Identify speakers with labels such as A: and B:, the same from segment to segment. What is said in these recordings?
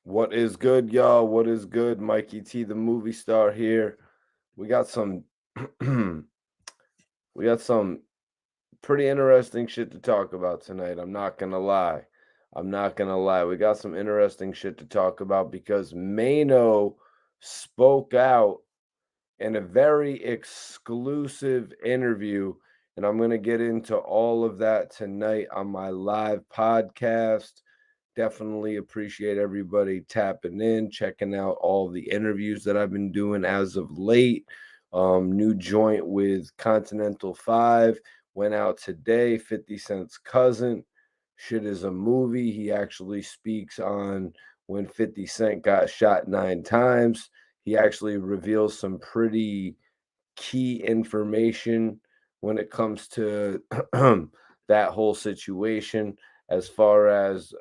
A: What is good, y'all? What is good? Mikey T, the movie star here. We got some we got some pretty interesting shit to talk about tonight. I'm not gonna lie. I'm not gonna lie. We got some interesting shit to talk about because Maino spoke out in a very exclusive interview, and I'm gonna get into all of that tonight on my live podcast. Definitely appreciate everybody tapping in, checking out all the interviews that I've been doing as of late. New joint with Continental 5 went out today. 50 Cent's cousin. Shit is a movie. He actually speaks on when 50 Cent got shot 9 times. He actually reveals some pretty key information when it comes to that whole situation as far as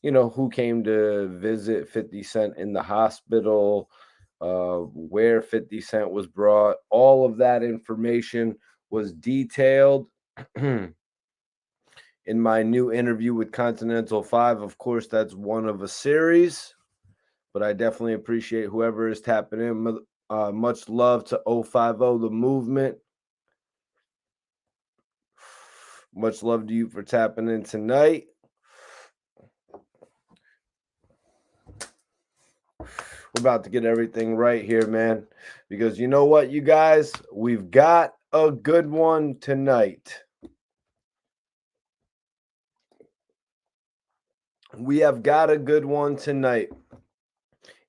A: who came to visit 50 Cent in the hospital, where 50 Cent was brought. All of that information was detailed in my new interview with Continental 5. Of course, that's one of a series, but I definitely appreciate whoever is tapping in. Much love to 050 The Movement. Much love to you for tapping in tonight. We're about to get everything right here, man. Because you know what, you guys? We've got a good one tonight. We have got a good one tonight.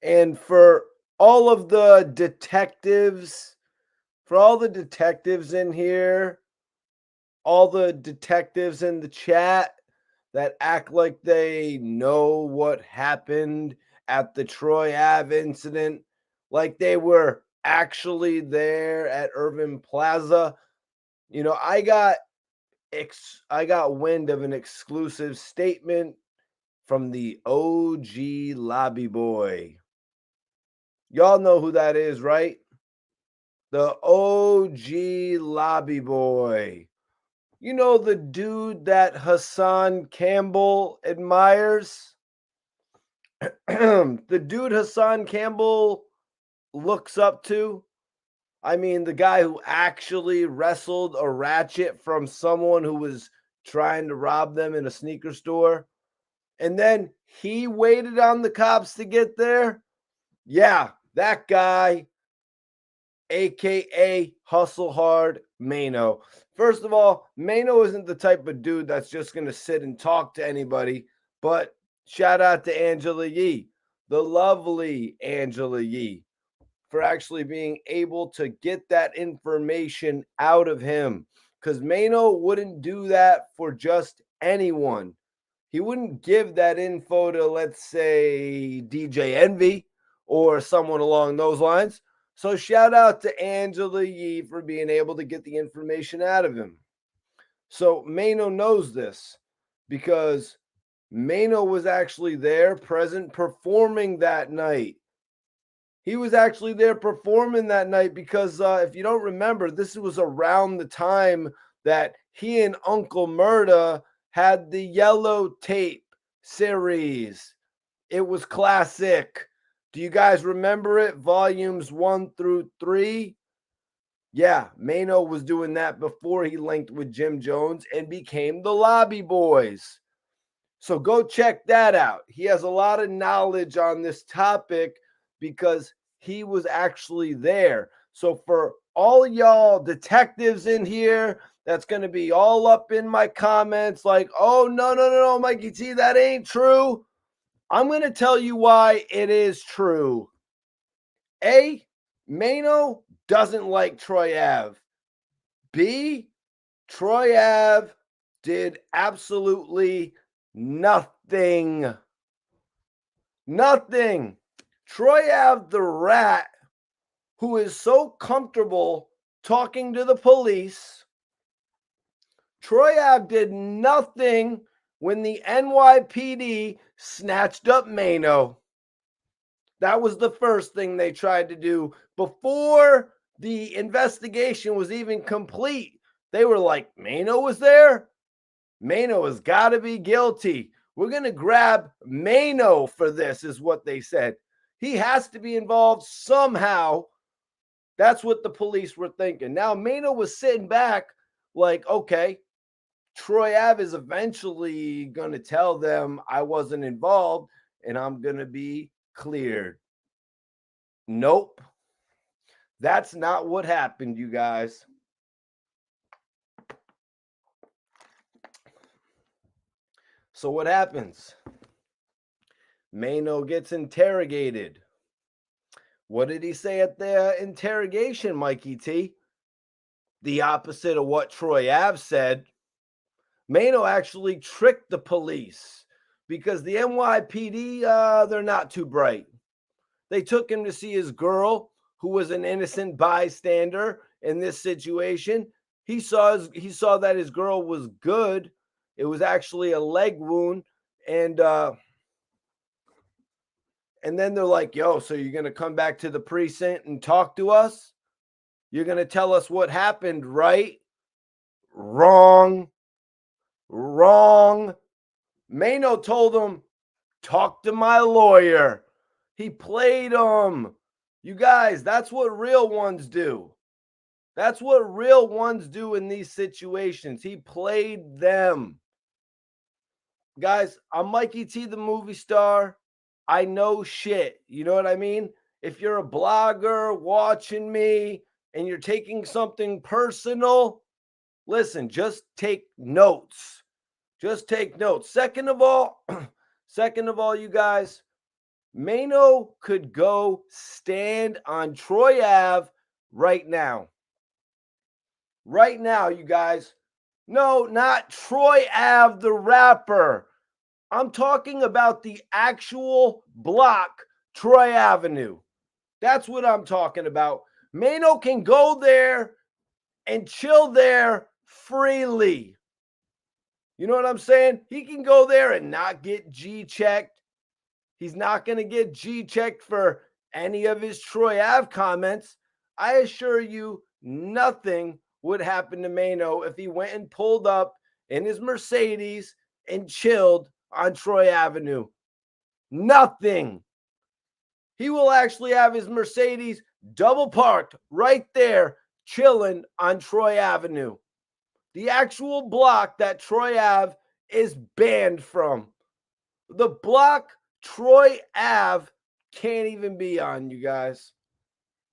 A: And for all of the detectives, for all the detectives in here, all the detectives in the chat that act like they know what happened at the Troy Ave incident, like they were actually there at Irving Plaza. You know, I got wind of an exclusive statement from the OG lobby boy. Y'all know who that is, right? The OG lobby boy. You know the dude that Hassan Campbell admires? The dude Hassan Campbell looks up to? I mean, the guy who actually wrestled a ratchet from someone who was trying to rob them in a sneaker store. And then he waited on the cops to get there. Yeah, that guy, AKA Hustle Hard Maino. First of all, Maino isn't the type of dude that's just going to sit and talk to anybody, but shout out to Angela Yee, the lovely Angela Yee, for actually being able to get that information out of him. Because Maino wouldn't do that for just anyone. He wouldn't give that info to, let's say, DJ Envy or someone along those lines. So shout out to Angela Yee for being able to get the information out of him. So Maino knows this because Maino was actually there, present, performing that night. He was actually there performing that night because if you don't remember, this was around the time that he and Uncle Murda had the Yellow Tape series. It was classic. Do you guys remember it? Volumes 1 through 3? Yeah, Maino was doing that before he linked with Jim Jones and became the Lobby Boys. So go check that out. He has a lot of knowledge on this topic because he was actually there. So for all y'all detectives in here, that's going to be all up in my comments like, oh, no, Mikey T, that ain't true. I'm going to tell you why it is true. A, Maino doesn't like Troy Ave. B, Troy Ave did absolutely nothing. Nothing. Troy Ave, the rat, who is so comfortable talking to the police. Troy Ave did nothing when the NYPD snatched up Maino. That was the first thing they tried to do before the investigation was even complete. They were like, Maino was there? Maino has got to be guilty. We're going to grab Maino for this, is what they said. He has to be involved somehow. That's what the police were thinking. Now, Maino was sitting back like, okay, Troy Ave is eventually going to tell them I wasn't involved and I'm going to be cleared. Nope. That's not what happened, you guys. So what happens? Maino gets interrogated. What did he say at the interrogation, Mikey T? The opposite of what Troy Ave said. Maino actually tricked the police because the NYPD, they're not too bright. They took him to see his girl, who was an innocent bystander in this situation. He saw that his girl was good. It was actually a leg wound, and then they're like, "Yo, so you're gonna come back to the precinct and talk to us? You're gonna tell us what happened, right?" Wrong. Maino told him, "Talk to my lawyer." He played him. You guys, that's what real ones do. That's what real ones do in these situations. He played them. Guys, I'm Mikey T, the movie star. I know shit. You know what I mean? If you're a blogger watching me and you're taking something personal, listen, just take notes. Just take notes. Second of all, you guys, Maino could go stand on Troy Ave right now. Right now, you guys. No, not Troy Ave, the rapper. I'm talking about the actual block, Troy Avenue. That's what I'm talking about. Maino can go there and chill there freely. You know what I'm saying? He can go there and not get G-checked. He's not going to get G-checked for any of his Troy Ave comments. I assure you, nothing would happen to Maino if he went and pulled up in his Mercedes and chilled on Troy Avenue. Nothing. He will actually have his Mercedes double parked right there, chilling on Troy Avenue. The actual block that Troy Ave is banned from. The block Troy Ave can't even be on, you guys.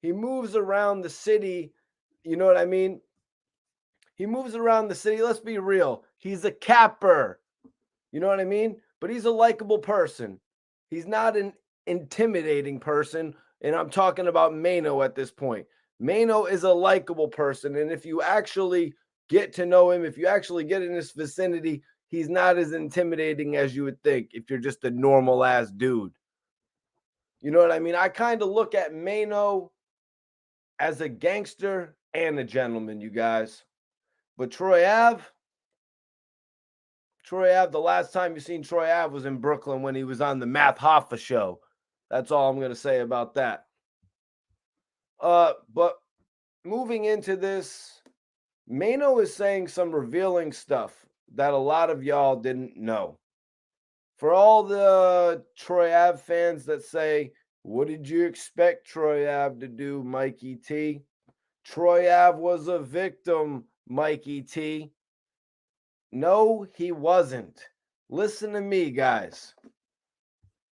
A: He moves around the city. You know what I mean? He moves around the city. Let's be real. He's a capper. You know what I mean? But he's a likable person. He's not an intimidating person. And I'm talking about Maino at this point. Maino is a likable person. And if you actually get to know him, if you actually get in his vicinity, he's not as intimidating as you would think if you're just a normal ass dude. You know what I mean? I kind of look at Maino as a gangster and a gentleman, you guys. But Troy Ave, the last time you seen Troy Ave was in Brooklyn when he was on the Math Hoffa show. That's all I'm going to say about that. But moving into this, Maino is saying some revealing stuff that a lot of y'all didn't know. For all the Troy Ave fans that say, what did you expect Troy Ave to do, Mikey T? Troy Ave was a victim, Mikey T. No, he wasn't. Listen to me, guys.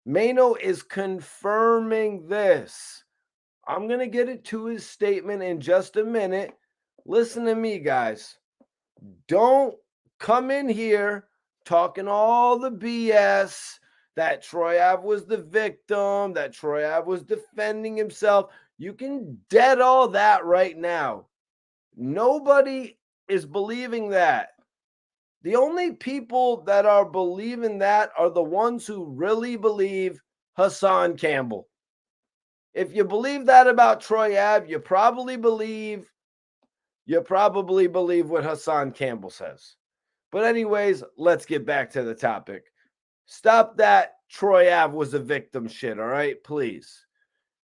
A: Maino is confirming this. I'm going to get it to his statement in just a minute. Listen to me, guys. Don't come in here talking all the BS that Troy Ave was the victim, that Troy Ave was defending himself. You can dead all that right now. Nobody is believing that. The only people that are believing that are the ones who really believe Hassan Campbell. If you believe that about Troy Ave, you probably believe what Hassan Campbell says. But anyways, let's get back to the topic. Stop that Troy Ave was a victim shit, all right? Please.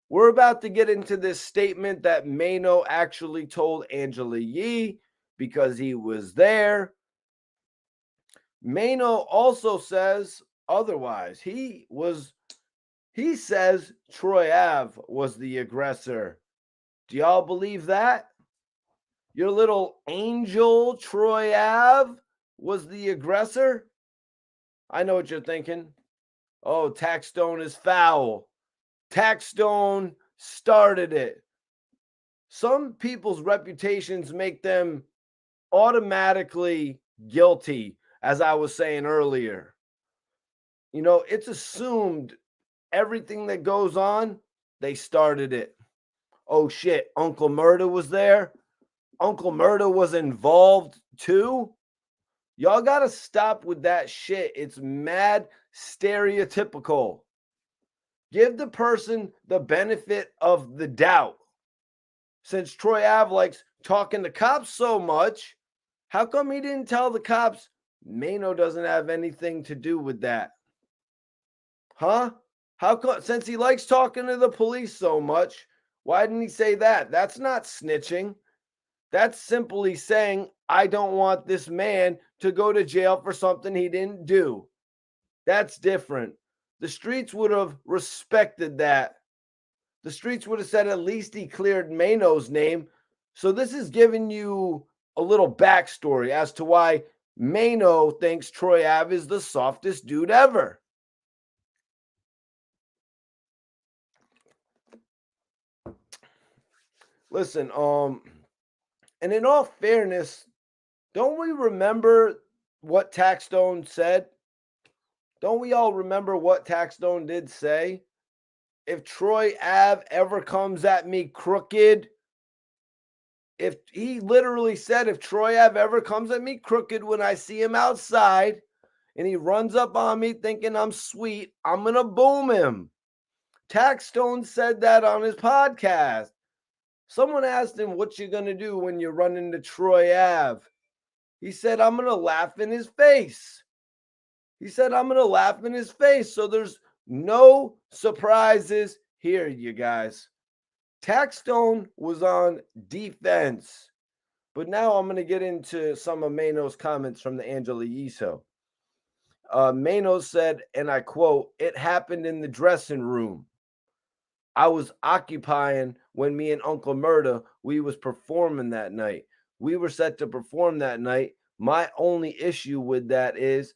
A: We're about to get into this statement that Maino actually told Angela Yee because he was there. Maino also says otherwise. He says Troy Ave was the aggressor. Do y'all believe that? Your little angel Troy Ave was the aggressor? I know what you're thinking. Oh, Taxstone is foul. Taxstone started it. Some people's reputations make them automatically guilty, as I was saying earlier. You know, it's assumed everything that goes on, they started it. Oh shit, Uncle Murda was there. Uncle Murda was involved too. Y'all got to stop with that shit. It's mad stereotypical. Give the person the benefit of the doubt. Since Troy Ave likes talking to cops so much, how come he didn't tell the cops Maino doesn't have anything to do with that? Huh? How come, since he likes talking to the police so much, why didn't he say that? That's not snitching. That's simply saying, I don't want this man to go to jail for something he didn't do. That's different. The streets would have respected that. The streets would have said at least he cleared Maino's name. So this is giving you a little backstory as to why Maino thinks Troy Ave is the softest dude ever. Listen, and in all fairness, don't we remember what Taxstone said? Don't we all remember what Taxstone did say? If Troy Ave ever comes at me crooked, if he literally said, if Troy Ave ever comes at me crooked when I see him outside and he runs up on me thinking I'm sweet, I'm going to boom him. Taxstone said that on his podcast. Someone asked him, what you going to do when you run into Troy Ave? He said, I'm going to laugh in his face. He said, I'm going to laugh in his face. So there's no surprises here, you guys. Taxstone was on defense. But now I'm going to get into some of Maino's comments from the Angela Yee show. Maino said, and I quote, it happened in the dressing room. I was occupying when me and Uncle Murda, we was performing that night. We were set to perform that night. My only issue with that is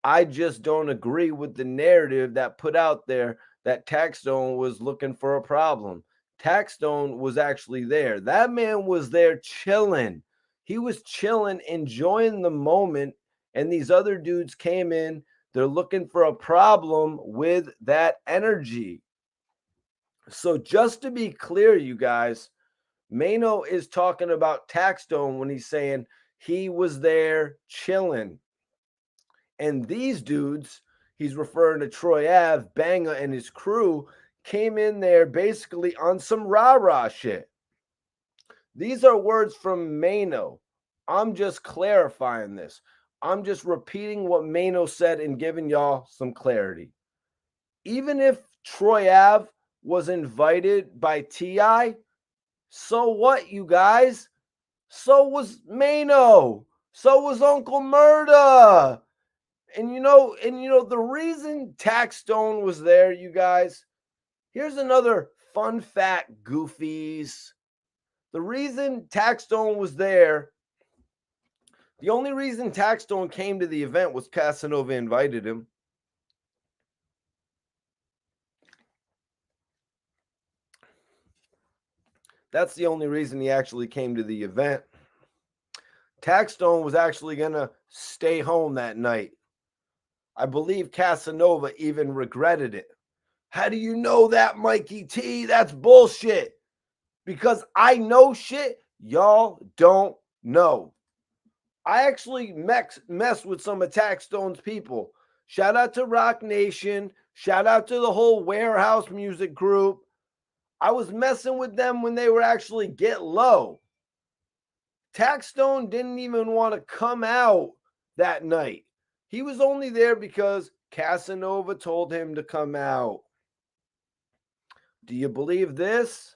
A: I just don't agree with the narrative that put out there that Taxstone was looking for a problem. Taxstone was actually there. That man was there chilling. He was chilling, enjoying the moment, and these other dudes came in. They're looking for a problem with that energy. So just to be clear, you guys, Maino is talking about Taxstone when he's saying he was there chilling. And these dudes, he's referring to Troy Ave, Banga, and his crew, came in there basically on some rah-rah shit. These are words from Maino. I'm just clarifying this. I'm just repeating what Maino said and giving y'all some clarity. Even if Troy Ave was invited by T.I., so what, you guys? So was Maino. So was Uncle Murda. And you know, the reason Taxstone was there, you guys, here's another fun fact, goofies. The reason Taxstone was there, the only reason Taxstone came to the event was Casanova invited him. That's the only reason he actually came to the event. Taxstone was actually going to stay home that night. I believe Casanova even regretted it. How do you know that, Mikey T? That's bullshit. Because I know shit y'all don't know. I actually mess with some of Taxstone's people. Shout out to Rock Nation. Shout out to the whole Warehouse music group. I was messing with them when they were actually Get Low. Taxstone didn't even want to come out that night. He was only there because Casanova told him to come out. Do you believe this?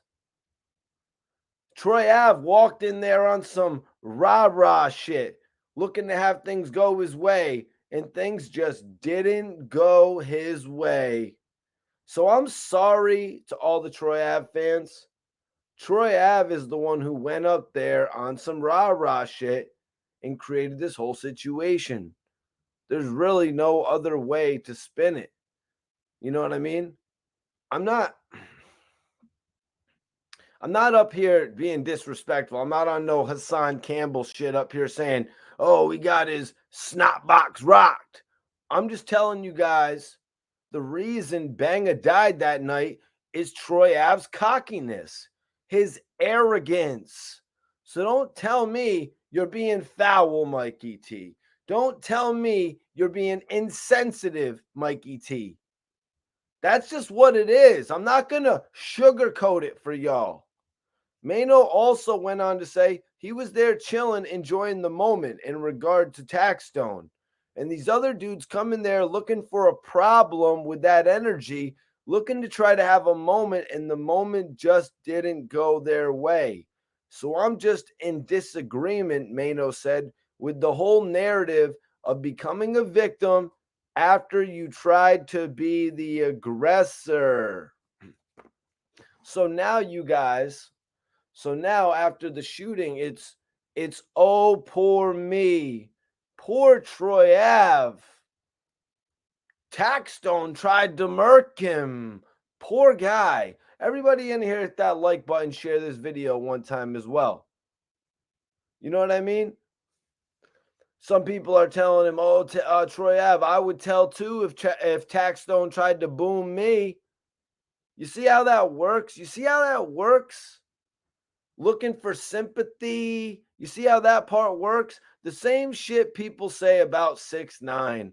A: Troy Ave walked in there on some rah-rah shit, looking to have things go his way. and things just didn't go his way. So I'm sorry to all the Troy Ave fans. Troy Ave is the one who went up there on some rah-rah shit and created this whole situation. There's really no other way to spin it. You know what I mean? I'm not I'm not up here being disrespectful. I'm not on no Hassan Campbell shit up here saying, "Oh, he got his snot box rocked." I'm just telling you guys the reason Banga died that night is Troy Ave's cockiness, his arrogance. So don't tell me you're being foul, Mikey T. Don't tell me you're being insensitive, Mikey T. That's just what it is. I'm not going to sugarcoat it for y'all. Maino also went on to say he was there chilling, enjoying the moment in regard to Taxstone. And these other dudes come in there looking for a problem with that energy, looking to try to have a moment, and the moment just didn't go their way. So I'm just in disagreement, Maino said, with the whole narrative of becoming a victim after you tried to be the aggressor. So now you guys, so now after the shooting, it's oh poor me. Poor Troy Ave. Taxstone tried to murk him. Poor guy. Everybody in here hit that like button, share this video one time as well. You know what I mean? Some people are telling him, "Oh, Troy Ave, I would tell too if Taxstone tried to boom me." You see how that works? You see how that works? Looking for sympathy. You see how that part works? The same shit people say about 6ix9ine.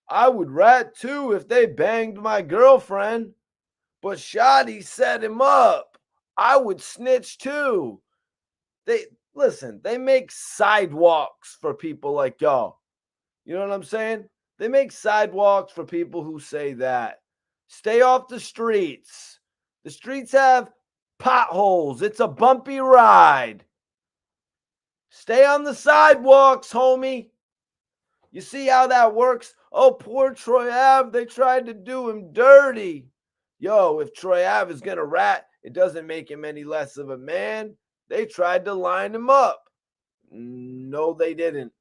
A: I would rat too if they banged my girlfriend, but Shotty set him up. I would snitch too. They listen, they make sidewalks for people like y'all. You know what I'm saying? They make sidewalks for people who say that. Stay off the streets. The streets have potholes. It's a bumpy ride. Stay on the sidewalks, homie. You see how that works? Oh, poor Troy Ave. They tried to do him dirty. Yo, if Troy Ave is going to rat, it doesn't make him any less of a man. They tried to line him up. No, they didn't.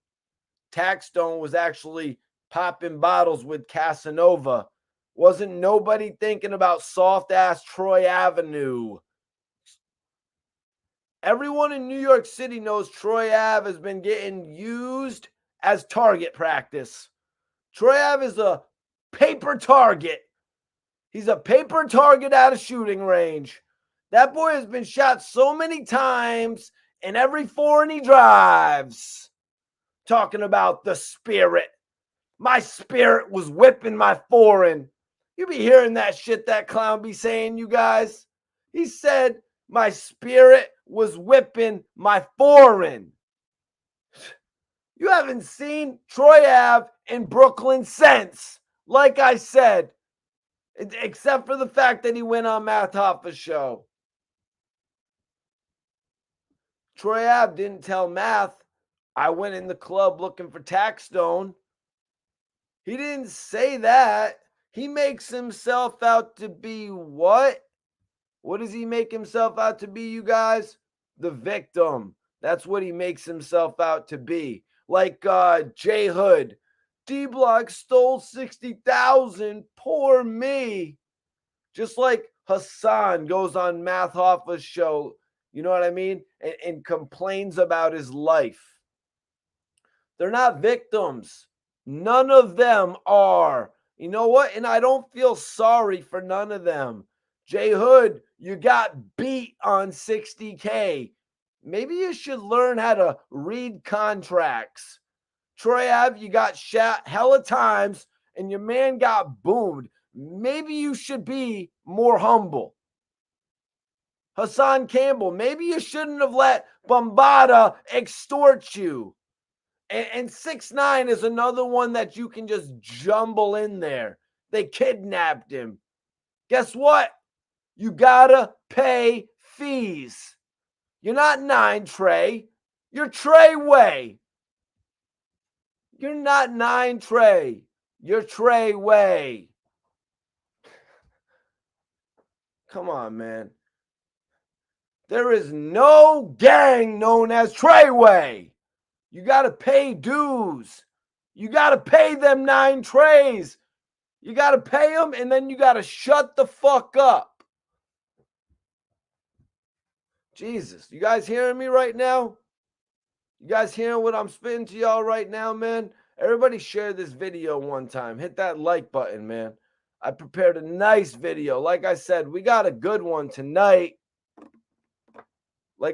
A: Taxstone was actually popping bottles with Casanova. Wasn't nobody thinking about soft ass Troy Avenue. Everyone in New York City knows Troy Ave has been getting used as target practice. Troy Ave is a paper target. He's a paper target at a shooting range. That boy has been shot so many times in every foreign he drives. Talking about the spirit. My spirit was whipping my foreign. You be hearing that shit that clown be saying, you guys. He said, my spirit was whipping my foreign. You haven't seen Troy Ave in Brooklyn since, like I said, except for the fact that he went on Math Hoffa's show. Troy Ave didn't tell Math, I went in the club looking for Taxstone. He didn't say that. He makes himself out to be what? What does he make himself out to be, you guys? The victim. That's what he makes himself out to be. Like J Hood. D-Block stole 60,000. Poor me. Just like Hassan goes on Math Hoffa's show, you know what I mean? And complains about his life. They're not victims. None of them are. You know what? And I don't feel sorry for none of them. J Hood, you got beat on 60K. Maybe you should learn how to read contracts. Troy Ave, you got shot hella times and your man got boomed. Maybe you should be more humble. Hassan Campbell, maybe you shouldn't have let Bombada extort you. And 6ix9ine is another one that you can just jumble in there. They kidnapped him. Guess what? You gotta pay fees. You're not 9 Trey. You're Trey Way. You're not 9 Trey. You're Trey Way. Come on, man. There is no gang known as Treyway. You got to pay dues. You got to pay them 9 Treys. You got to pay them, and then you got to shut the fuck up. Jesus, you guys hearing me right now? You guys hearing what I'm spitting to y'all right now, man? Everybody share this video one time. Hit that like button, man. I prepared a nice video. Like I said, we got a good one tonight. You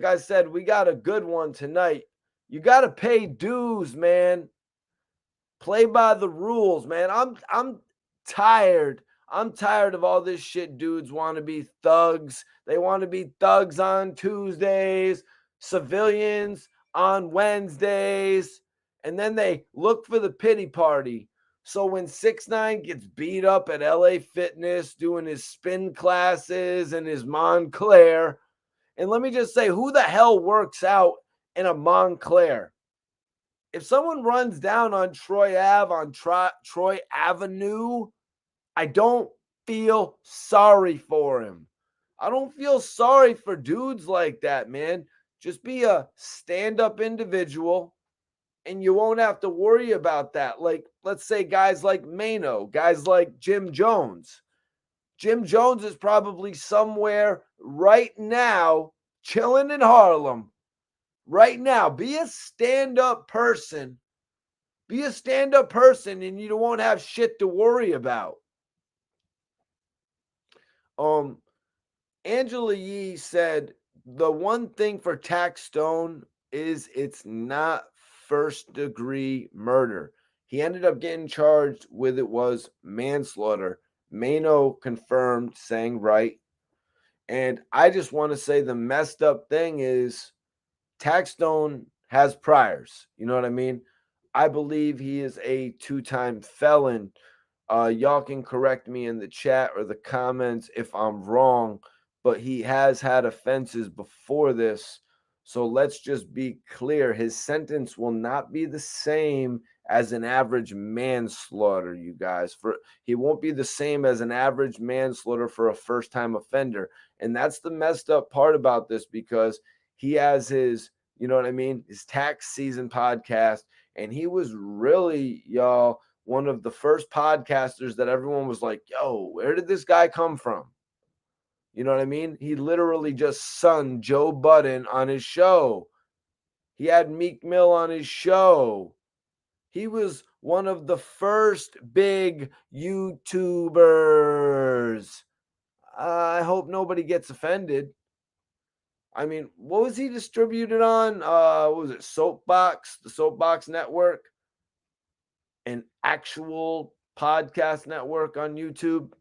A: got to pay dues, man. Play by the rules, man. I'm tired. I'm tired of all this shit. Dudes want to be thugs. They want to be thugs on Tuesdays, civilians on Wednesdays, and then they look for the pity party. So when 6ix9ine gets beat up at LA Fitness doing his spin classes and his Montclair, and let me just say, who the hell works out in a Montclair? If someone runs down on Troy Ave, on Troy Avenue, I don't feel sorry for him. I don't feel sorry for dudes like that, man. Just be a stand-up individual, and you won't have to worry about that. Like, let's say guys like Maino, guys like Jim Jones. Jim Jones is probably somewhere right now chilling in Harlem. Right now, be a stand-up person. Be a stand-up person, and you won't have shit to worry about. Angela Yee said the one thing for Taxstone is it's not first-degree murder. He ended up getting charged with it was manslaughter. Maino confirmed, saying right. And I just want to say the messed up thing is Taxstone has priors. You know what I mean? I believe he is a 2-time felon. Y'all can correct me in the chat or the comments if I'm wrong, but he has had offenses before this. So let's just be clear. His sentence will not be the same as an average manslaughter, you guys. He won't be the same as an average manslaughter for a first-time offender. And that's the messed up part about this, because he has his, you know what I mean, his tax season podcast, and he was really, y'all, one of the first podcasters that everyone was like, yo, where did this guy come from? You know what I mean? He literally just sunned Joe Budden on his show. He had Meek Mill on his show. He was one of the first big YouTubers. I hope nobody gets offended. I mean, what was he distributed on? What was it? Soapbox, the Soapbox Network, an actual podcast network on YouTube.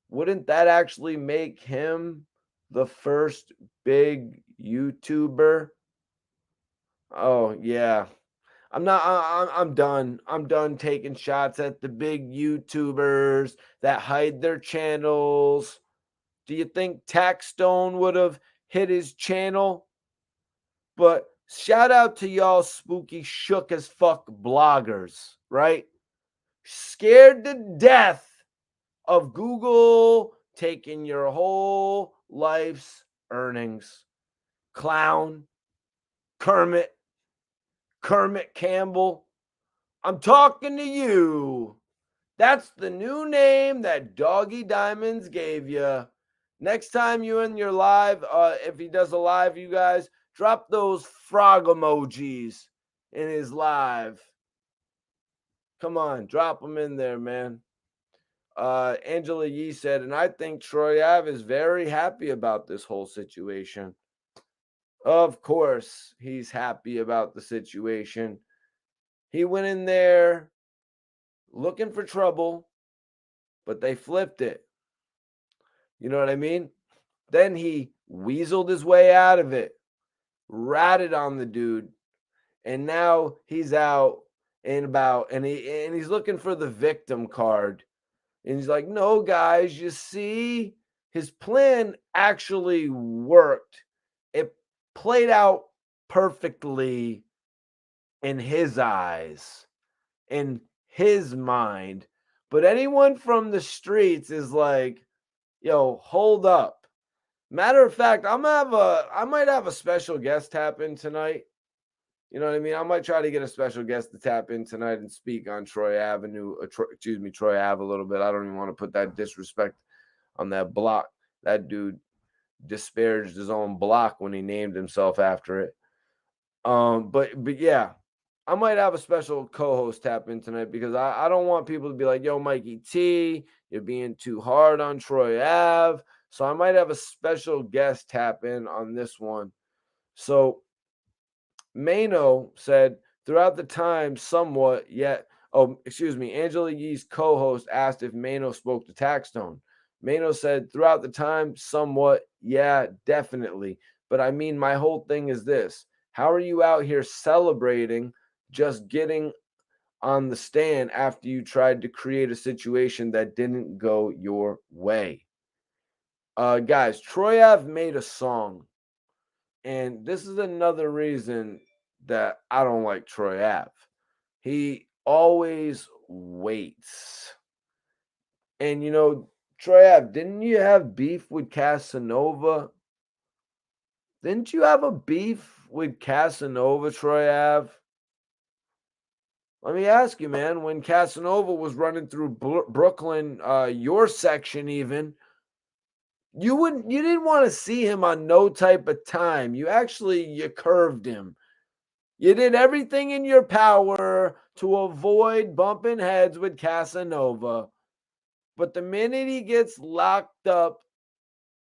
A: Wouldn't that actually make him the first big YouTuber? Oh, yeah. I'm done. I'm done taking shots at the big YouTubers that hide their channels. Do you think Taxstone would have hit his channel? But shout out to y'all spooky shook as fuck bloggers, right? Scared to death of Google taking your whole life's earnings. Clown, Kermit Campbell, I'm talking to you. That's the new name that Doggy Diamonds gave you. Next time you in your live, if he does a live, you guys, drop those frog emojis in his live. Come on, drop them in there, man. Angela Yee said, and I think Troy Ave is very happy about this whole situation. Of course, he's happy about the situation. He went in there looking for trouble, but they flipped it. You know what I mean? Then he weaseled his way out of it, ratted on the dude, and now he's out and about, and he's looking for the victim card. And he's like, no, guys, you see, his plan actually worked. It played out perfectly in his eyes. in his mind. But anyone from the streets is like, yo, hold up. Matter of fact, I might have a special guest tap in tonight. You know what I mean? I might try to get a special guest to tap in tonight and speak on Troy Avenue, Troy Ave a little bit. I don't even want to put that disrespect on that block. That dude disparaged his own block when he named himself after it. But yeah, I might have a special co-host tap in tonight because I don't want people to be like, yo, Mikey T, you're being too hard on Troy Ave. So I might have a special guest tap in on this one. So Maino said, throughout the time, somewhat, yet, Angela Yee's co host asked if Maino spoke to Taxstone. Maino said, throughout the time, somewhat, yeah, definitely. But I mean, my whole thing is this: how are you out here celebrating just getting on the stand after you tried to create a situation that didn't go your way? Guys, Troy Ave made a song. And this is another reason that I don't like Troy Ave. He always waits. And Troy Ave, didn't you have beef with Casanova? Didn't you have a beef with Casanova, Troy Ave? Let me ask you, man, when Casanova was running through Brooklyn, your section even, you didn't want to see him on no type of time. You curved him. You did everything in your power to avoid bumping heads with Casanova. But the minute he gets locked up,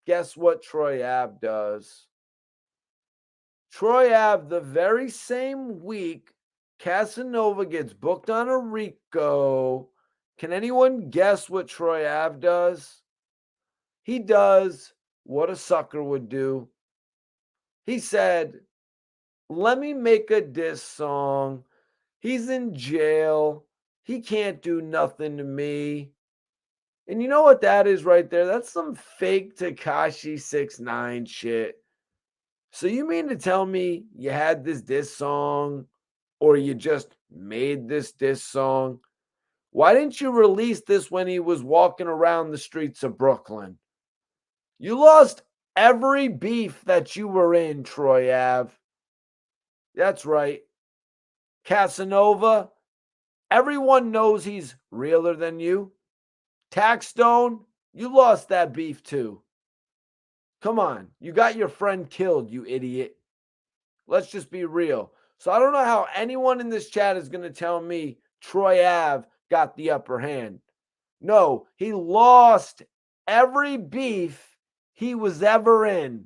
A: guess what Troy Ave does? Troy Ave, the very same week Casanova gets booked on a RICO, can anyone guess what Troy Ave does? He does what a sucker would do. He said, let me make a diss song. He's in jail. He can't do nothing to me. And you know what that is right there? That's some fake Tekashi 6ix9ine shit. So you mean to tell me you had this diss song or you just made this diss song? Why didn't you release this when he was walking around the streets of Brooklyn? You lost every beef that you were in, Troy Ave. That's right. Casanova, everyone knows he's realer than you. Taxstone, you lost that beef too. Come on, you got your friend killed, you idiot. Let's just be real. So I don't know how anyone in this chat is going to tell me Troy Ave got the upper hand. No, he lost every beef he was ever in.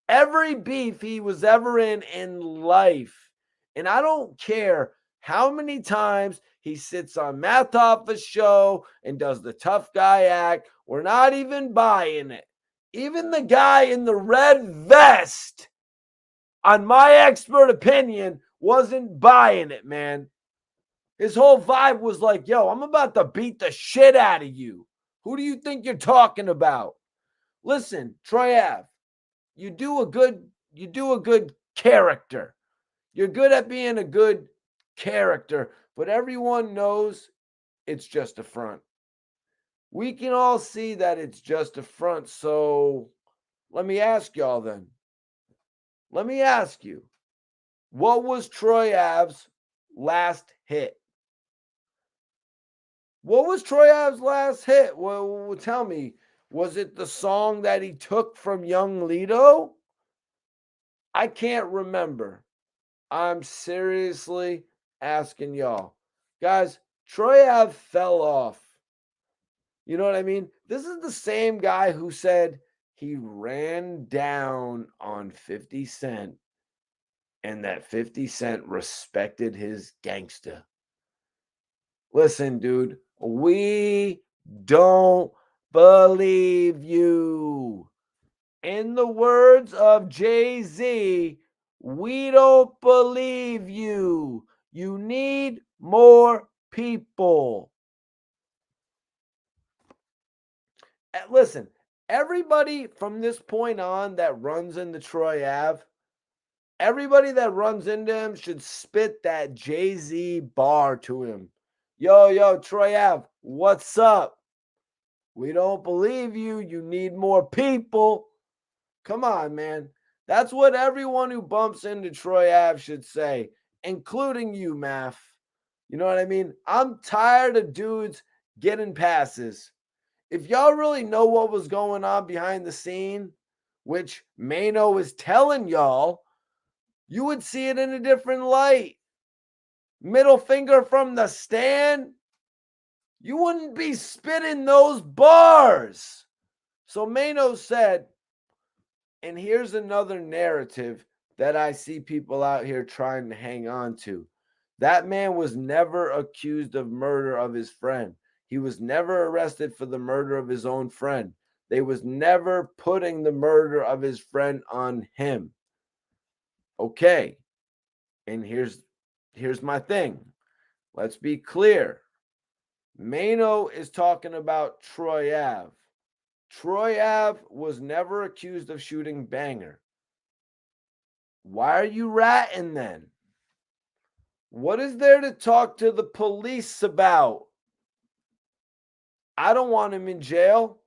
A: Every beef he was ever in life. And I don't care how many times he sits on Matt Hoffa's show and does the tough guy act. We're not even buying it. Even the guy in the red vest, on my expert opinion, wasn't buying it, man. His whole vibe was like, yo, I'm about to beat the shit out of you. Who do you think you're talking about? Listen, Troy Ave, you do a good character. You're good at being a good character, but everyone knows it's just a front. We can all see that it's just a front. So let me ask y'all then. Let me ask you, what was Troy Ave's last hit? What was Troy Ave's last hit? Well, tell me, was it the song that he took from Young Lido? I can't remember. I'm seriously asking y'all. Guys, Troy Ave fell off. You know what I mean? This is the same guy who said he ran down on 50 Cent and that 50 Cent respected his gangster. Listen, dude, we don't believe you. In the words of Jay-Z, we don't believe you. You need more people. Listen, everybody from this point on that runs into Troy Ave, Everybody that runs into him should spit that Jay-Z bar to him. Yo, Troy Ave, what's up? We don't believe you. You need more people. Come on, man. That's what everyone who bumps into Troy Ave should say, including you, Math. You know what I mean? I'm tired of dudes getting passes. If y'all really know what was going on behind the scene, which Maino is telling y'all, you would see it in a different light. Middle finger from the stand, you wouldn't be spitting those bars. So Maino said, and here's another narrative that I see people out here trying to hang on to. That man was never accused of murder of his friend. He was never arrested for the murder of his own friend. They was never putting the murder of his friend on him. Okay. And here's my thing. Let's be clear. Maino is talking about Troy Ave. Troy Ave was never accused of shooting Banger. Why are you ratting then? What is there to talk to the police about? I don't want him in jail.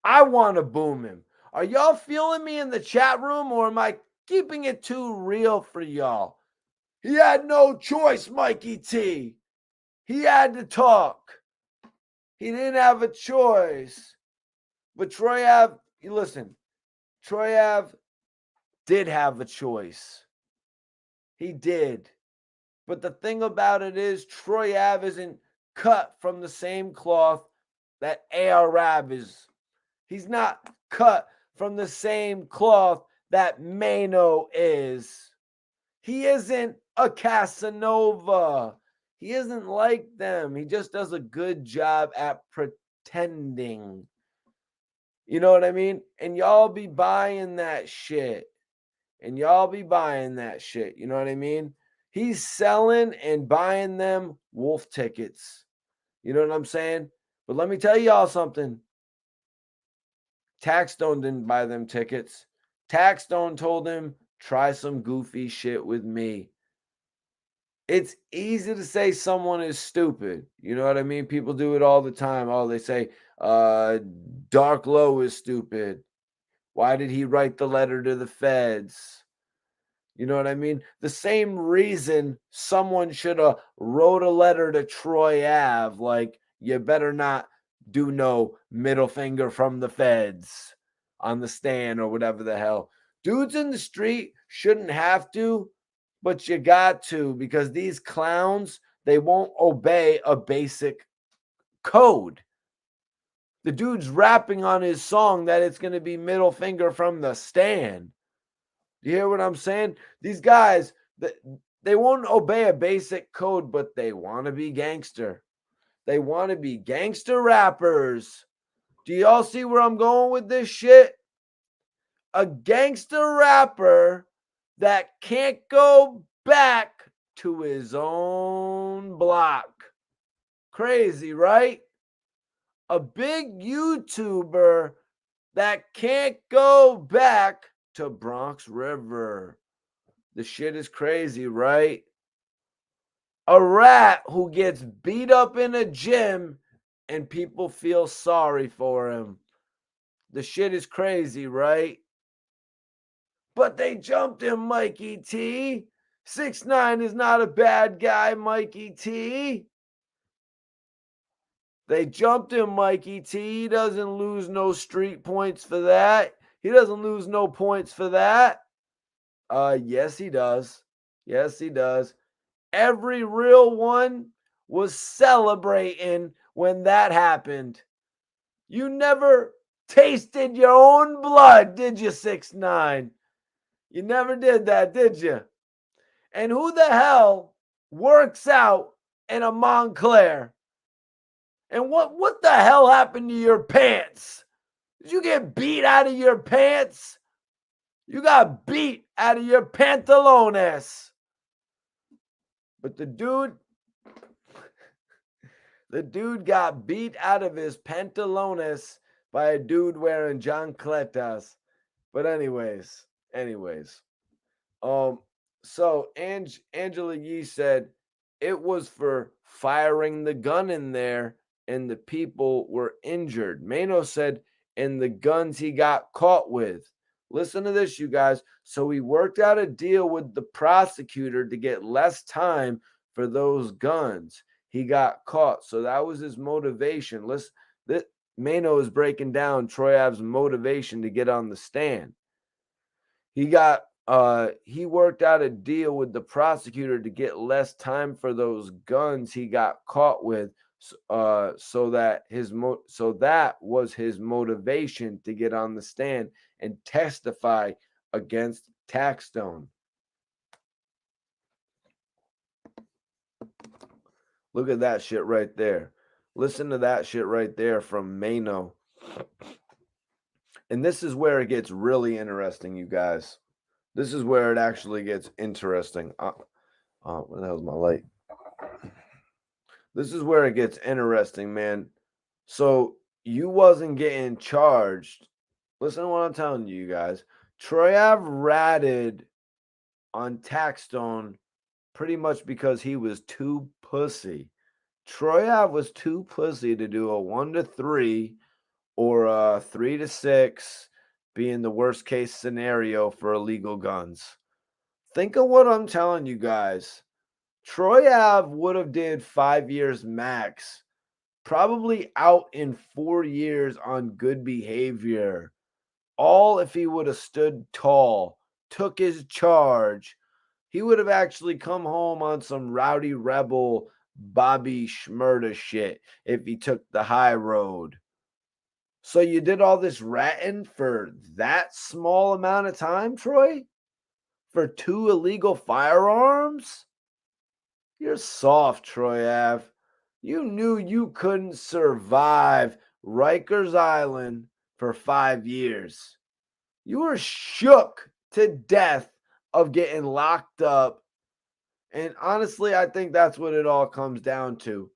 A: I want to boom him. Are y'all feeling me in the chat room, or am I keeping it too real for y'all? He had no choice, Mikey T. He had to talk. He didn't have a choice. But Troy Ave, listen, Troy Ave did have a choice. He did. But the thing about it is, Troy Ave isn't cut from the same cloth that AR-Rab is. He's not cut from the same cloth that Maino is. He isn't a Casanova. He isn't like them. He just does a good job at pretending. You know what I mean? And y'all be buying that shit. You know what I mean? He's selling and buying them wolf tickets. You know what I'm saying? But let me tell y'all something. Taxstone didn't buy them tickets. Taxstone told him, try some goofy shit with me. It's easy to say someone is stupid. You know what I mean? People do it all the time. Oh, they say, Dark Low is stupid. Why did he write the letter to the feds? You know what I mean? The same reason someone should have wrote a letter to Troy Ave, like, you better not do no middle finger from the feds on the stand or whatever the hell. Dudes in the street shouldn't have to, but you got to, because these clowns, they won't obey a basic code. The dude's rapping on his song that it's going to be middle finger from the stand. You hear what I'm saying? These guys, they won't obey a basic code, but they want to be gangster. They want to be gangster rappers. Do y'all see where I'm going with this shit? A gangster rapper that can't go back to his own block. Crazy, right? A big YouTuber that can't go back to Bronx River. The shit is crazy, right? A rat who gets beat up in a gym and people feel sorry for him. The shit is crazy, right? But they jumped him, Mikey T. 6ix9ine is not a bad guy, Mikey T. They jumped him, Mikey T. He doesn't lose no street points for that. He doesn't lose no points for that. Yes, he does. Yes, he does. Every real one was celebrating when that happened. You never tasted your own blood, did you, 6ix9ine? You never did that, did you? And who the hell works out in a Montclair? And what the hell happened to your pants? Did you get beat out of your pants? You got beat out of your pantalones. But the dude got beat out of his pantalones by a dude wearing chancletas. But anyways, Um, so Angela Yee said it was for firing the gun in there and the people were injured. Maino said, and the guns he got caught with. Listen to this, you guys. So he worked out a deal with the prosecutor to get less time for those guns. He got caught. So that was his motivation. Listen, this Maino is breaking down Troy Ave's motivation to get on the stand. He worked out a deal with the prosecutor to get less time for those guns he got caught with, so that was his motivation to get on the stand and testify against Taxstone. Look at that shit right there. Listen to that shit right there from Maino. And this is where it gets really interesting, you guys. This is where it actually gets interesting. Where the hell's my light? This is where it gets interesting, man. So you wasn't getting charged. Listen to what I'm telling you, guys. Troy Ave ratted on Taxstone pretty much because he was too pussy. Troy Ave was too pussy to do a 1-3 or a 3-6 being the worst case scenario for illegal guns. Think of what I'm telling you guys. Troy Ave would have did 5 years max, probably out in 4 years on good behavior. All if he would have stood tall, took his charge. He would have actually come home on some rowdy rebel Bobby Schmurda shit if he took the high road. So you did all this ratting for that small amount of time, Troy? For 2 illegal firearms? You're soft, Troy Ave. You knew you couldn't survive Rikers Island for 5 years. You were shook to death of getting locked up. And honestly, I think that's what it all comes down to.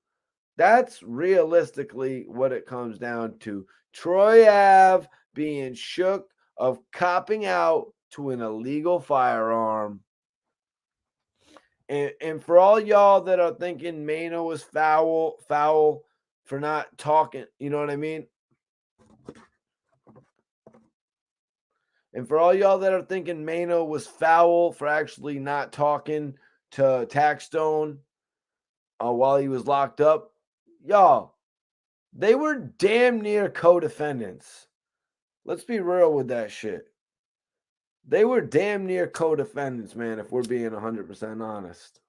A: That's realistically what it comes down to. Troy Ave being shook of copping out to an illegal firearm. And for all y'all that are thinking Maino was foul for not talking, you know what I mean? And for all y'all that are thinking Maino was foul for actually not talking to Taxstone while he was locked up, y'all, they were damn near co-defendants. Let's be real with that shit. They were damn near co-defendants, man, if we're being 100% honest.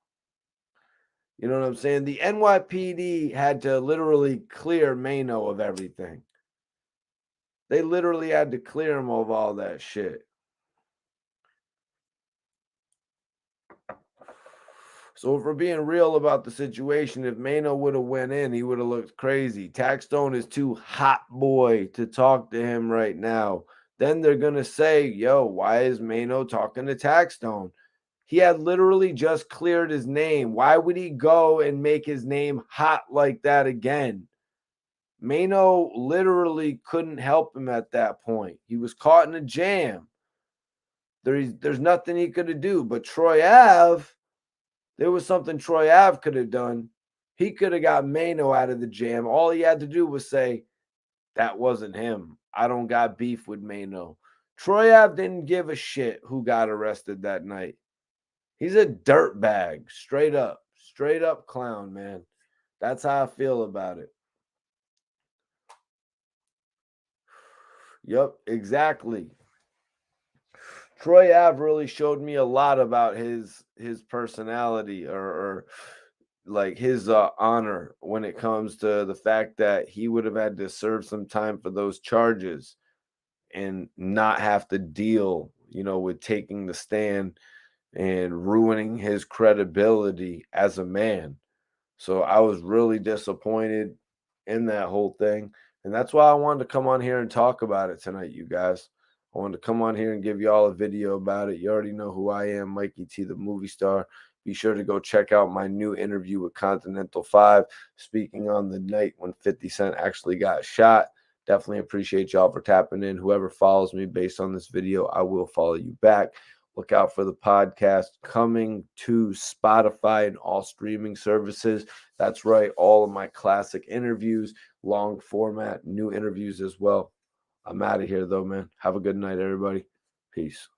A: You know what I'm saying? The NYPD had to literally clear Maino of everything. They literally had to clear him of all that shit. So if we're being real about the situation, if Maino would have went in, he would have looked crazy. Taxstone is too hot boy to talk to him right now. Then they're going to say, yo, why is Maino talking to Taxstone? He had literally just cleared his name. Why would he go and make his name hot like that again? Maino literally couldn't help him at that point. He was caught in a jam. There's nothing he could do. But Troy Ave, there was something Troy Ave could have done. He could have got Maino out of the jam. All he had to do was say, that wasn't him. I don't got beef with Maino. Troy Ave didn't give a shit who got arrested that night. He's a dirtbag, straight up clown, man. That's how I feel about it. Yep, exactly. Troy Ave really showed me a lot about his personality or like his honor when it comes to the fact that he would have had to serve some time for those charges and not have to deal, with taking the stand and ruining his credibility as a man. So I was really disappointed in that whole thing. And that's why I wanted to come on here and talk about it tonight, you guys. I wanted to come on here and give y'all a video about it. You already know who I am, Mikey T, the movie star. Be sure to go check out my new interview with Continental 5, speaking on the night when 50 Cent actually got shot. Definitely appreciate y'all for tapping in. Whoever follows me based on this video, I will follow you back. Look out for the podcast coming to Spotify and all streaming services. That's right, all of my classic interviews, long format, new interviews as well. I'm out of here, though, man. Have a good night, everybody. Peace.